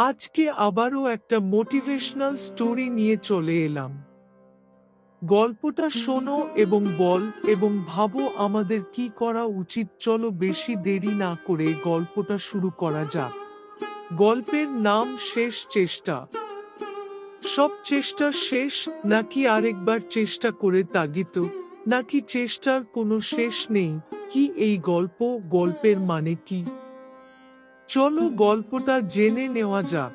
আজকে আবারও একটা মোটিভেশনাল স্টোরি নিয়ে চলে এলাম। গল্পটা শোনো এবং বল এবং ভাবো আমাদের কি করা উচিত। চলো বেশি দেরি না করে গল্পটা শুরু করা যাক। গল্পের নাম শেষ চেষ্টা। সব চেষ্টা শেষ, নাকি আরেকবার চেষ্টা করে তাগিত, নাকি চেষ্টার কোনো শেষ নেই? কি এই গল্পের মানে কি? চলো গল্পটা জেনে নেওয়া যাক।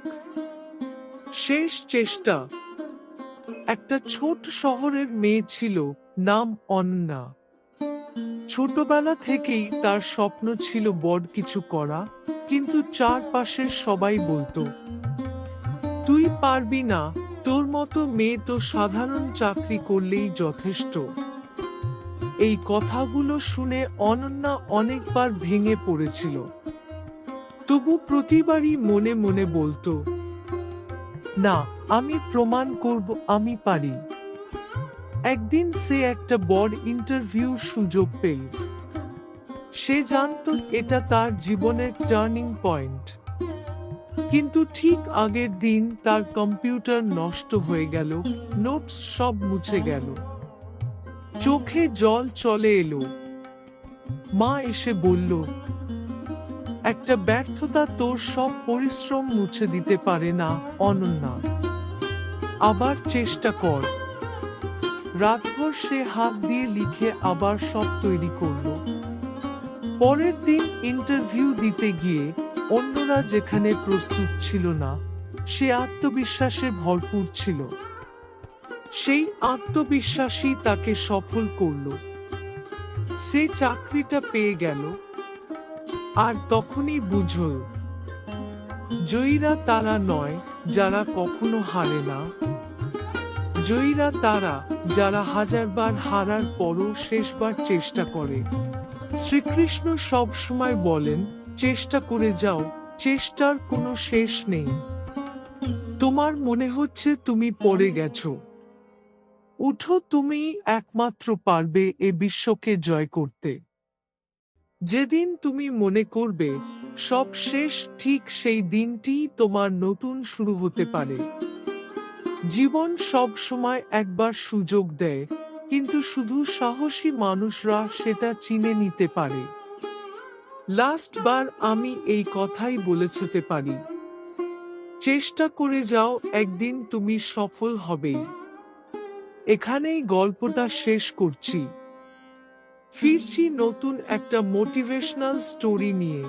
শেষ চেষ্টা। একটা ছোট শহরের মেয়ে ছিল, নাম অন্না। ছোটবেলা থেকেই তার স্বপ্ন ছিল বড় কিছু করা, কিন্তু চারপাশের সবাই বলতো, তুই পারবি না, তোর মতো মেয়ে তো সাধারণ চাকরি করলেই যথেষ্ট। এই কথাগুলো শুনে অনন্যা অনেকবার ভেঙে পড়েছিল। তবু প্রতিবারই মনে মনে বলতো, না, আমি প্রমাণ করব আমি পারি। একদিন সে একটা বড় ইন্টারভিউর সুযোগ পেল। সে জানত এটা তার জীবনের টার্নিং পয়েন্ট। কিন্তু ঠিক আগের দিন তার কম্পিউটার নষ্ট হয়ে গেল, নোটস সব মুছে গেল। চোখে জল চলে এলো। মা এসে বলল, একটা ব্যর্থতা তোর সব পরিশ্রম মুছে দিতে পারে না, অনন্যা। আবার চেষ্টা কর। রাতভর সে হাত দিয়ে লিখে আবার সব তৈরি করল। পরের দিন ইন্টারভিউ দিতে গিয়ে অন্যরা যেখানে প্রস্তুত ছিল না, সে আত্মবিশ্বাসে ভরপুর ছিল। সেই আত্মবিশ্বাসই তাকে সফল করল। সে চাকরিটা পেয়ে গেল। আর তখনই বুঝল, জয়ীরা তারা নয় যারা কখনো হারে না। জয়ীরা তারা যারা হাজারবার হারার পরও শেষবার চেষ্টা করে। শ্রীকৃষ্ণ সব সময় বলেন, চেষ্টা করে যাও, চেষ্টার কোনো শেষ নেই। তোমার মনে হচ্ছে তুমি পড়ে গেছো, উঠো, তুমি একমাত্র পারবে এ বিশ্বকে জয় করতে। যেদিন তুমি মনে করবে সব শেষ, ঠিক সেই দিনটিই তোমার নতুন শুরু হতে পারে। জীবন সব সময় একবার সুযোগ দেয়, কিন্তু শুধু সাহসী মানুষরা সেটা চিনে নিতে পারে। লাস্ট বার আমি এই কথাই বলেছিতে পারি, চেষ্টা করে যাও, একদিন তুমি সফল হবেই। এখানেই গল্পটা শেষ করছি। ফিরছি নতুন একটা মোটিভেশনাল স্টোরি নিয়ে।